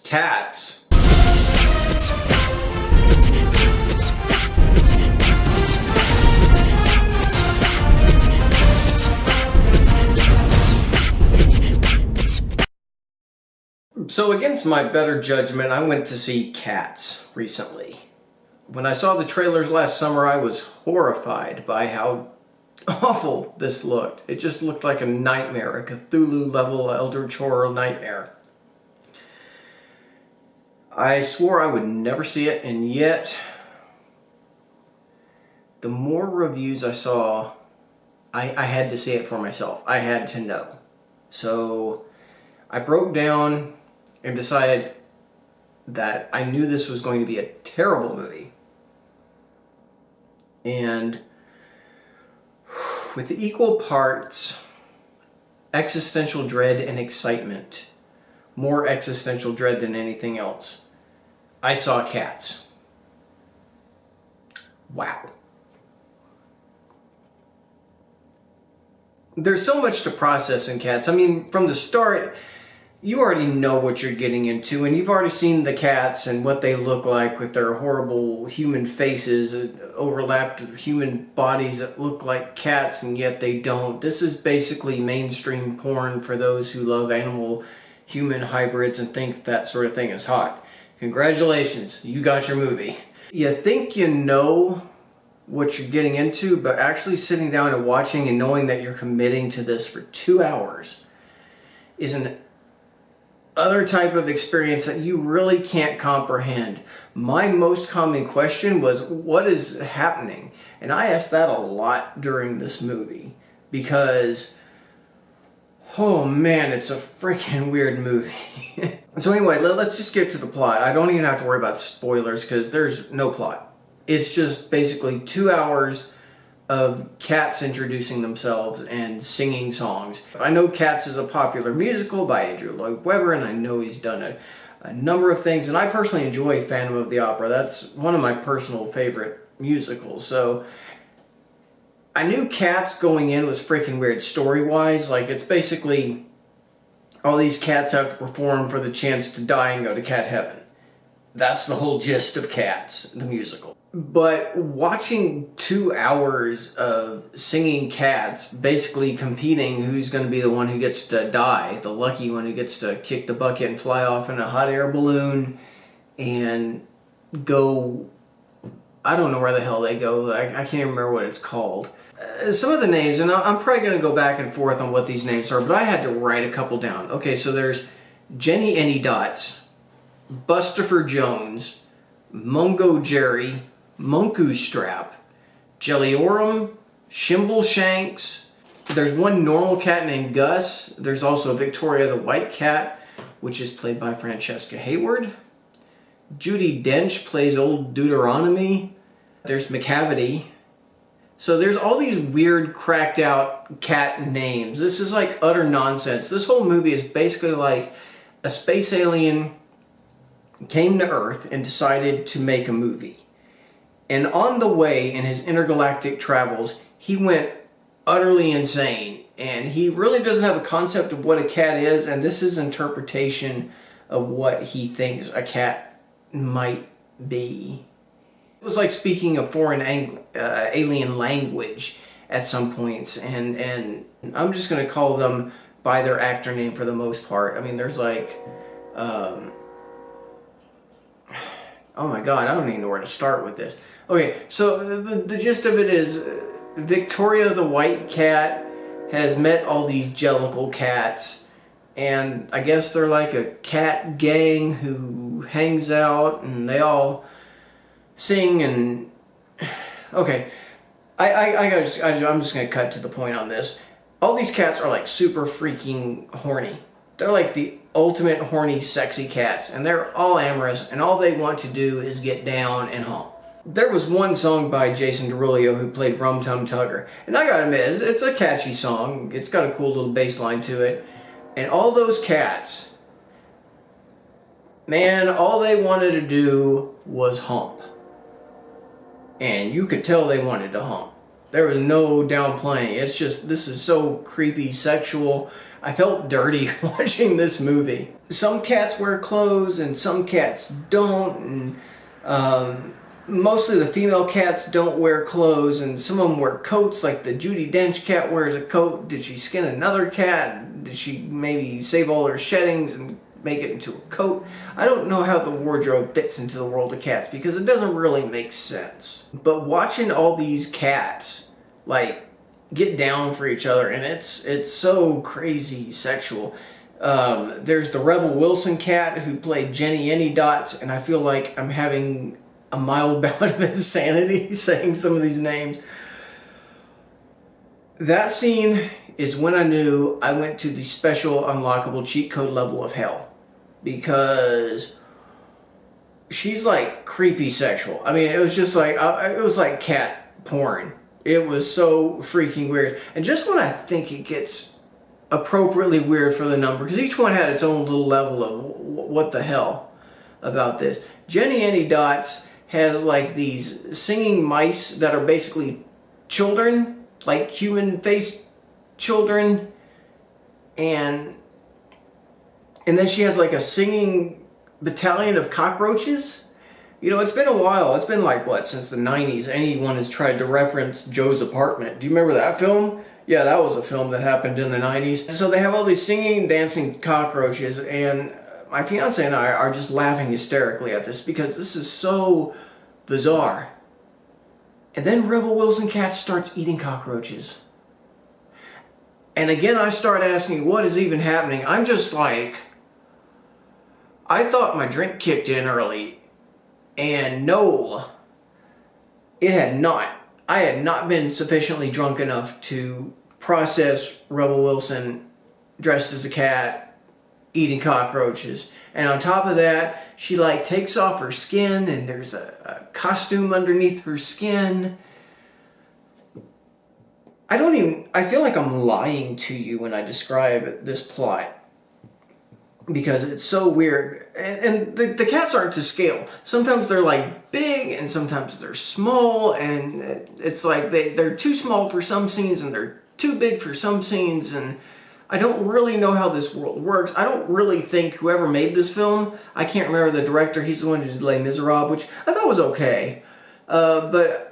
Cats. So against my better judgment, I went to see Cats recently. When I saw the trailers last summer, I was horrified by how awful this looked. It just looked like a nightmare, a Cthulhu-level Eldritch horror nightmare. I swore I would never see it, and yet the more reviews I saw, I had to see it for myself. I had to know. So I broke down and decided that I knew this was going to be a terrible movie. And with equal parts existential dread and excitement, more existential dread than anything else, I saw Cats. Wow. There's so much to process in Cats. I mean, from the start, you already know what you're getting into, and you've already seen the cats and what they look like with their horrible human faces, overlapped human bodies that look like cats and yet they don't. This is basically mainstream porn for those who love animal-human hybrids and think that sort of thing is hot. Congratulations, you got your movie. You think you know what you're getting into, but actually sitting down and watching and knowing that you're committing to this for 2 hours is an other type of experience that you really can't comprehend. My most common question was, what is happening? And I asked that a lot during this movie because, oh man, it's a freaking weird movie. So anyway, let's just get to the plot. I don't even have to worry about spoilers because there's no plot. It's just basically 2 hours of cats introducing themselves and singing songs. I know Cats is a popular musical by Andrew Lloyd Webber, and I know he's done a number of things, and I personally enjoy Phantom of the Opera. That's one of my personal favorite musicals. So I knew Cats going in was freaking weird story-wise. Like, it's basically all these cats have to perform for the chance to die and go to cat heaven. That's the whole gist of Cats, the musical. But watching 2 hours of singing cats basically competing who's going to be the one who gets to die, the lucky one who gets to kick the bucket and fly off in a hot air balloon and go, I don't know where the hell they go, I can't even remember what it's called. Some of the names, and I'm probably going to go back and forth on what these names are, but I had to write a couple down. Okay, so there's Jenny Any Dots, Bustopher Jones, Mungo Jerry, Munku Strap, Jellyorum, Shimbleshanks. There's one normal cat named Gus. There's also Victoria the White Cat, which is played by Francesca Hayward. Judi Dench plays Old Deuteronomy. There's McCavity. So there's all these weird, cracked out cat names. This is like utter nonsense. This whole movie is basically like a space alien came to Earth and decided to make a movie. And on the way in his intergalactic travels, he went utterly insane. And he really doesn't have a concept of what a cat is, and this is interpretation of what he thinks a cat might be. It was like speaking a foreign alien language at some points, and I'm just going to call them by their actor name for the most part. I mean, there's like, oh my god, I don't even know where to start with this. Okay, so the gist of it is Victoria the White Cat has met all these Jellicle cats, and I guess they're like a cat gang who hangs out, and they all sing and... Okay, I'm just gonna cut to the point on this. All these cats are like super freaking horny. They're like the ultimate horny, sexy cats, and they're all amorous, and all they want to do is get down and hump. There was one song by Jason Derulo who played Rum Tum Tugger, and I gotta admit, it's a catchy song. It's got a cool little bass line to it, and all those cats, man, all they wanted to do was hump. And you could tell they wanted to hump. There was no downplaying. It's just, this is so creepy, sexual. I felt dirty watching this movie. Some cats wear clothes and some cats don't. And mostly the female cats don't wear clothes, and some of them wear coats, like the Judi Dench cat wears a coat. Did she skin another cat? Did she maybe save all her sheddings and make it into a coat? I don't know how the wardrobe fits into the world of cats because it doesn't really make sense. But watching all these cats like get down for each other, and it's so crazy sexual. There's the Rebel Wilson cat who played Jenny Anydots, and I feel like I'm having a mild bout of insanity saying some of these names. That scene is when I knew I went to the special unlockable cheat code level of hell. Because she's like creepy sexual. I mean, it was just like, it was like cat porn. It was so freaking weird. And just when I think it gets appropriately weird for the number, because each one had its own little level of what the hell about this. Jenny Anydots has like these singing mice that are basically children, like human-faced children, and then she has like a singing battalion of cockroaches. You know, it's been a while. It's been like, what, since the 90s. Anyone has tried to reference Joe's Apartment. Do you remember that film? Yeah, that was a film that happened in the 90s. So they have all these singing, dancing cockroaches, and my fiance and I are just laughing hysterically at this because this is so bizarre. And then Rebel Wilson cat starts eating cockroaches. And again, I start asking, what is even happening? I'm just like, I thought my drink kicked in early, and no, it had not. I had not been sufficiently drunk enough to process Rebel Wilson dressed as a cat eating cockroaches. And on top of that, she like takes off her skin, and there's a costume underneath her skin. I feel like I'm lying to you when I describe this plot, because it's so weird. And the cats aren't to scale. Sometimes they're like big, and sometimes they're small, and it's like they're too small for some scenes and they're too big for some scenes, and I don't really know how this world works. I don't really think whoever made this film, I can't remember the director, he's the one who did Les Miserables, which I thought was okay. But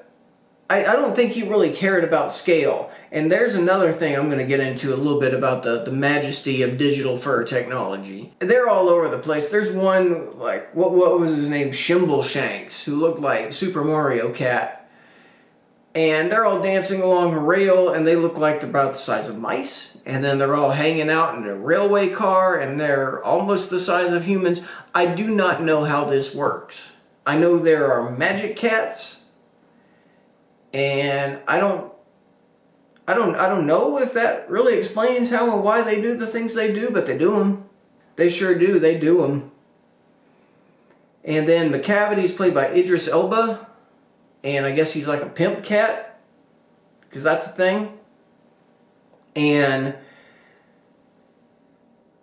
I don't think he really cared about scale. And there's another thing I'm going to get into a little bit about the majesty of digital fur technology. They're all over the place. There's one, like, what was his name? Shimbleshanks, who looked like Super Mario Cat. And they're all dancing along a rail, and they look like they're about the size of mice. And then they're all hanging out in a railway car, and they're almost the size of humans. I do not know how this works. I know there are magic cats, and I don't know if that really explains how and why they do the things they do, but they do them. They sure do. They do them. And then McCavity's played by Idris Elba, and I guess he's like a pimp cat, because that's the thing. And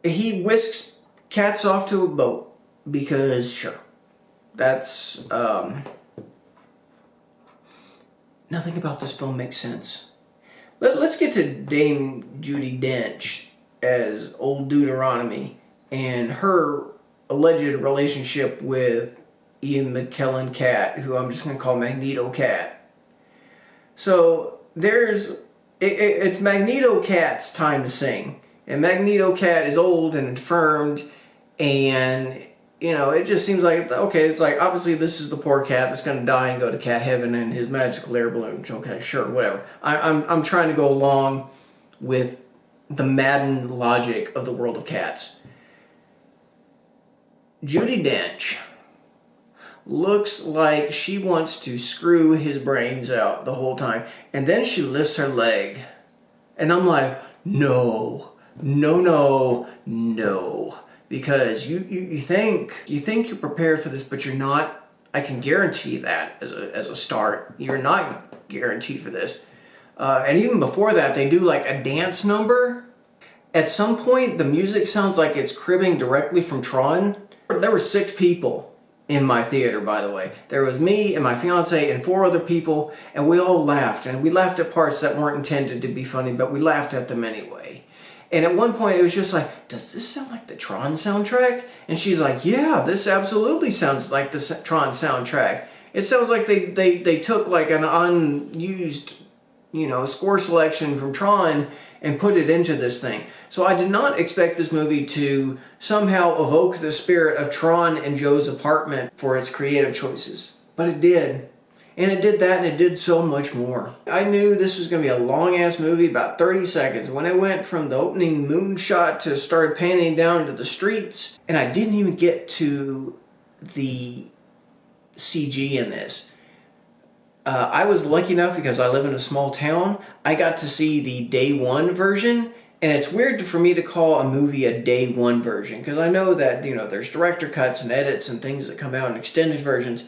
he whisks cats off to a boat, because sure, that's nothing about this film makes sense. Let's get to Dame Judi Dench as Old Deuteronomy and her alleged relationship with Ian McKellen Cat, who I'm just going to call Magneto Cat. So it's Magneto Cat's time to sing. And Magneto Cat is old and infirmed, and you know, it just seems like, okay, it's like, obviously this is the poor cat that's going to die and go to cat heaven in his magical air balloon. Okay, sure, whatever. I'm trying to go along with the Madden logic of the world of cats. Judi Dench looks like she wants to screw his brains out the whole time. And then she lifts her leg. And I'm like, no, no, no, no. Because you think you're prepared for this, but you're not. I can guarantee that as a start. You're not guaranteed for this. And even before that, they do like a dance number. At some point, the music sounds like it's cribbing directly from Tron. There were 6 people in my theater, by the way. There was me and my fiance and 4 other people, and we all laughed. And we laughed at parts that weren't intended to be funny, but we laughed at them anyway. And at one point, it was just like, does this sound like the Tron soundtrack? And she's like, yeah, this absolutely sounds like the Tron soundtrack. It sounds like they took like an unused, score selection from Tron and put it into this thing. So I did not expect this movie to somehow evoke the spirit of Tron and Joe's Apartment for its creative choices. But it did. And it did that, and it did so much more. I knew this was going to be a long-ass movie, about 30 seconds. When it went from the opening moonshot to started panning down to the streets, and I didn't even get to the CG in this. I was lucky enough, because I live in a small town, I got to see the day one version. And it's weird for me to call a movie a day one version, because I know that, there's director cuts and edits and things that come out in extended versions.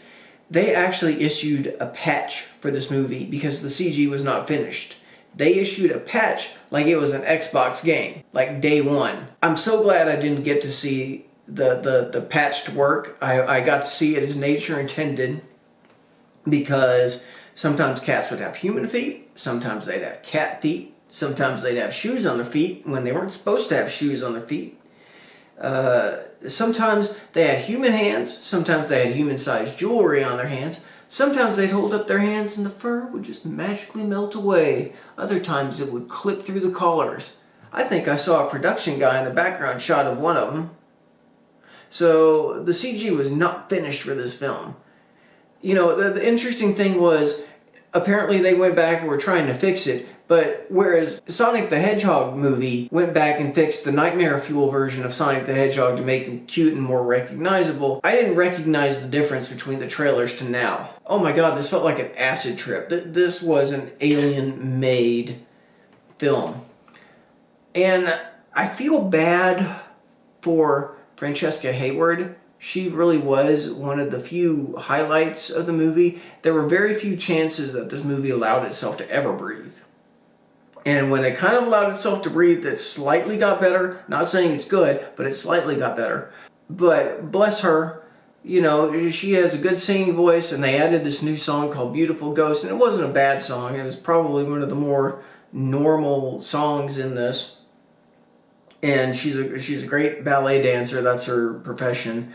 They actually issued a patch for this movie because the CG was not finished. They issued a patch like it was an Xbox game, like day one. I'm so glad I didn't get to see the patched work. I got to see it as nature intended, because sometimes cats would have human feet, sometimes they'd have cat feet, sometimes they'd have shoes on their feet when they weren't supposed to have shoes on their feet. Sometimes they had human hands, sometimes they had human-sized jewelry on their hands, sometimes they'd hold up their hands and the fur would just magically melt away, other times it would clip through the collars. I think I saw a production guy in the background shot of one of them. So the CG was not finished for this film. The interesting thing was, apparently they went back and were trying to fix it, but whereas Sonic the Hedgehog movie went back and fixed the Nightmare Fuel version of Sonic the Hedgehog to make him cute and more recognizable, I didn't recognize the difference between the trailers to now. Oh my god, this felt like an acid trip. This was an alien-made film. And I feel bad for Francesca Hayward. She really was one of the few highlights of the movie. There were very few chances that this movie allowed itself to ever breathe. And when it kind of allowed itself to breathe, it slightly got better. Not saying it's good, but it slightly got better. But bless her, she has a good singing voice, and they added this new song called Beautiful Ghost, and it wasn't a bad song. It was probably one of the more normal songs in this. And she's a great ballet dancer. That's her profession.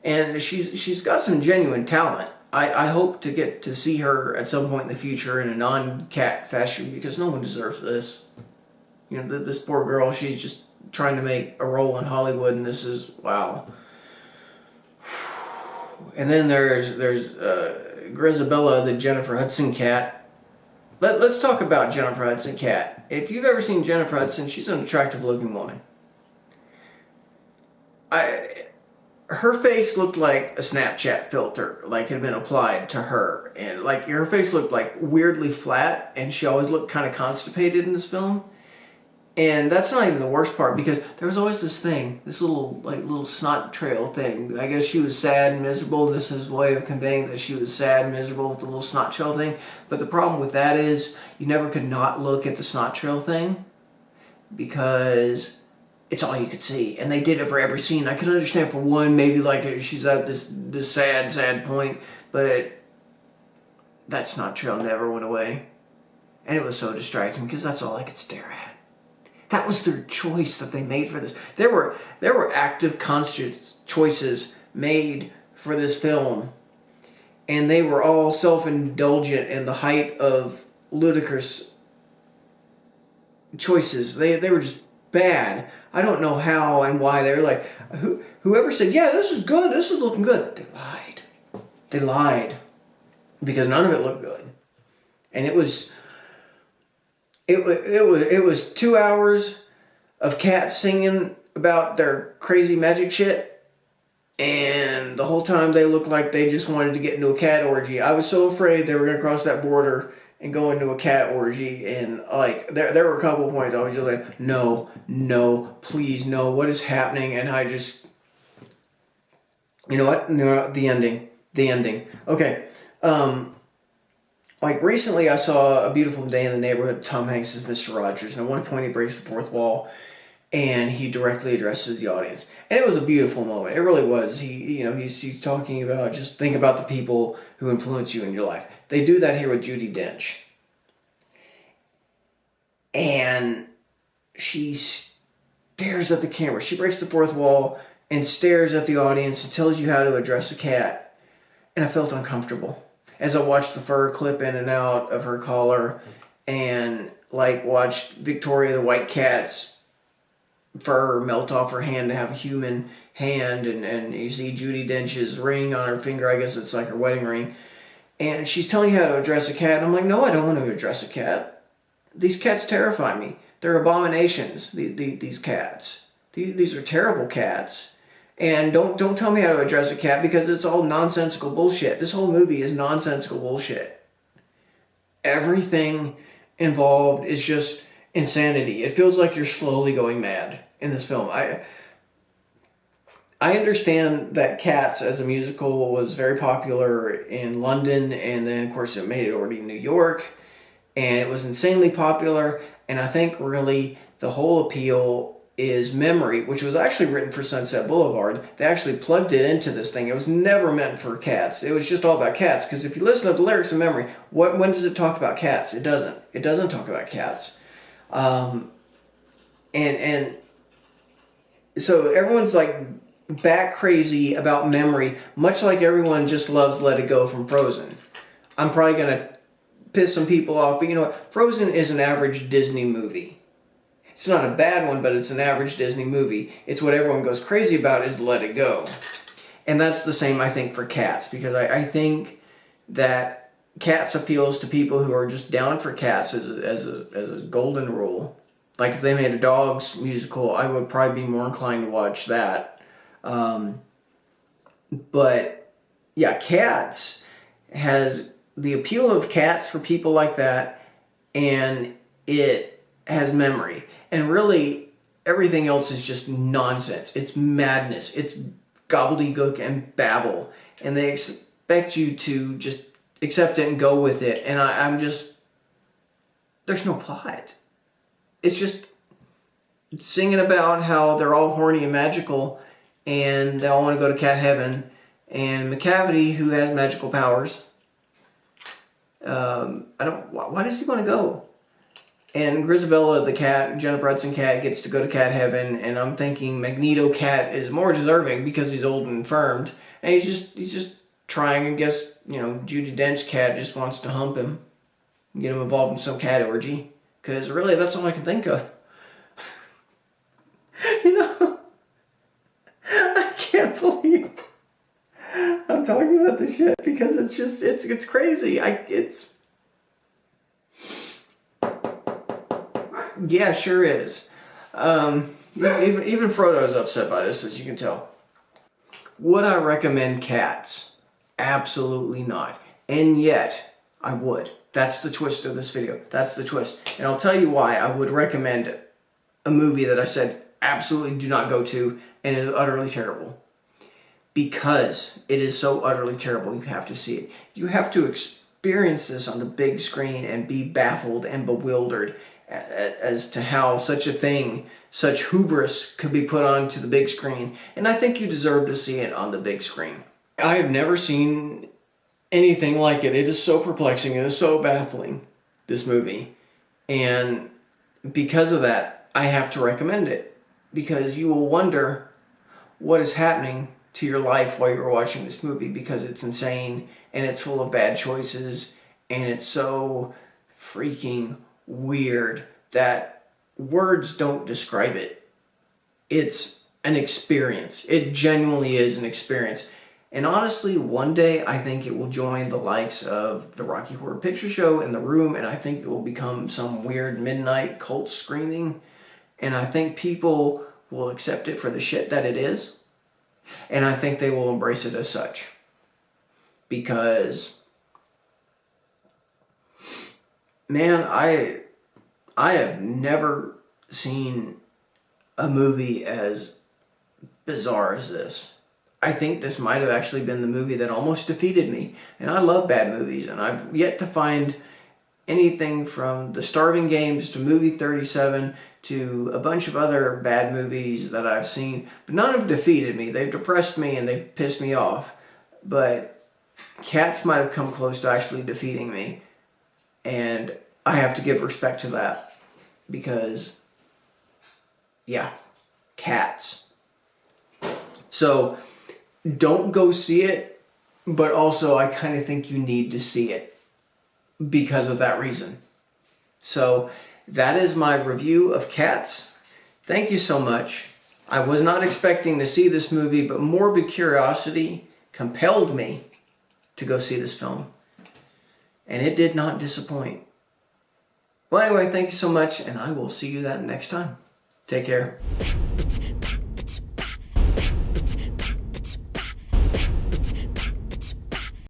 And she's got some genuine talent. I hope to get to see her at some point in the future in a non-cat fashion, because no one deserves this. This poor girl, she's just trying to make a role in Hollywood, and this is, wow. And then there's Grisabella, the Jennifer Hudson cat. Let's talk about Jennifer Hudson cat. If you've ever seen Jennifer Hudson, she's an attractive looking woman. Her face looked like a Snapchat filter, like it had been applied to her. And like her face looked like weirdly flat, and she always looked kind of constipated in this film. And that's not even the worst part, because there was always this thing, this little snot trail thing. I guess she was sad and miserable. This is his way of conveying that she was sad and miserable with the little snot trail thing. But the problem with that is you never could not look at the snot trail thing, because it's all you could see. And they did it for every scene. I could understand for one, maybe like she's at this sad point, but that snot trail never went away. And it was so distracting, because that's all I could stare at. That was their choice that they made for this. There were active, conscious choices made for this film, and they were all self-indulgent in the height of ludicrous choices. They were just bad. I don't know how and why. They were like, whoever said, yeah, this is good, this is looking good. They lied. They lied, because none of it looked good. And it was 2 hours of cats singing about their crazy magic shit, and the whole time they looked like they just wanted to get into a cat orgy. I was so afraid they were going to cross that border and go into a cat orgy, and like there were a couple of points I was just like, no, no, please, no, what is happening? And I just, you know what? No, the ending. Okay, like recently I saw A Beautiful Day in the Neighborhood. Tom Hanks as Mr. Rogers, and at one point he breaks the fourth wall, and he directly addresses the audience, and it was a beautiful moment. It really was. He's talking about, just think about the people who influence you in your life. They do that here with Judi Dench, and she stares at the camera. She breaks the fourth wall and stares at the audience and tells you how to address a cat, and I felt uncomfortable as I watched the fur clip in and out of her collar, and like watched Victoria the white cat's fur melt off her hand to have a human hand, and you see Judi Dench's ring on her finger. I guess it's like her wedding ring. And she's telling you how to address a cat. And I'm like, no, I don't want to address a cat. These cats terrify me. They're abominations, these cats. These are terrible cats. And don't tell me how to address a cat, because it's all nonsensical bullshit. This whole movie is nonsensical bullshit. Everything involved is just insanity. It feels like you're slowly going mad in this film. I understand that Cats as a musical was very popular in London, and then of course it made it over to New York, and it was insanely popular, and I think really the whole appeal is Memory, which was actually written for Sunset Boulevard. They actually plugged it into this thing. It was never meant for cats. It was just all about cats, because if you listen to the lyrics of Memory, when does it talk about cats? It doesn't. It doesn't talk about cats. And so everyone's like back crazy about Memory, much like everyone just loves Let It Go from Frozen. I'm probably going to piss some people off, but you know what? Frozen is an average Disney movie. It's not a bad one, but it's an average Disney movie. It's what everyone goes crazy about is Let It Go. And that's the same, I think, for Cats, because I think that Cats appeals to people who are just down for cats as a golden rule. Like if they made a Dogs musical, I would probably be more inclined to watch that. But yeah, Cats has the appeal of Cats for people like that, and it has Memory. And really, everything else is just nonsense. It's madness. It's gobbledygook and babble. And they expect you to just accept it and go with it. And I'm just... There's no plot. It's just singing about how they're all horny and magical, and they all want to go to cat heaven. And McCavity, who has magical powers, why does he want to go? And Grisabella the cat, Jennifer Hudson cat, gets to go to cat heaven, and I'm thinking Magneto cat is more deserving because he's old and infirmed, and he's just trying. I guess, Judi Dench cat just wants to hump him and get him involved in some cat orgy, because really that's all I can think of. I can't believe I'm talking about this shit, because it's crazy. Yeah, sure is. Even Frodo's upset by this, as you can tell. Would I recommend Cats? Absolutely not. And yet, I would. That's the twist of this video. That's the twist. And I'll tell you why I would recommend a movie that I said absolutely do not go to and is utterly terrible. Because it is so utterly terrible, you have to see it. You have to experience this on the big screen and be baffled and bewildered as to how such a thing, such hubris, could be put onto the big screen. And I think you deserve to see it on the big screen. I have never seen anything like it. It is so perplexing. It is so baffling, this movie. And because of that, I have to recommend it. Because you will wonder what is happening to your life while you're watching this movie, because it's insane and it's full of bad choices and it's so freaking weird that words don't describe it. It's an experience. It genuinely is an experience. And honestly, one day I think it will join the likes of the Rocky Horror Picture Show and The Room, and I think it will become some weird midnight cult screening. And I think people will accept it for the shit that it is. And I think they will embrace it as such. Because, man, I have never seen a movie as bizarre as this. I think this might have actually been the movie that almost defeated me. And I love bad movies, and I've yet to find anything from The Starving Games to Movie 37 to a bunch of other bad movies that I've seen. But none have defeated me. They've depressed me and they've pissed me off. But Cats might have come close to actually defeating me. And I have to give respect to that. Because, yeah, Cats. So, don't go see it, but also I kind of think you need to see it because of that reason. So, that is my review of Cats. Thank you so much. I was not expecting to see this movie, but morbid curiosity compelled me to go see this film. And it did not disappoint. Well, anyway, thank you so much, and I will see you that next time. Take care.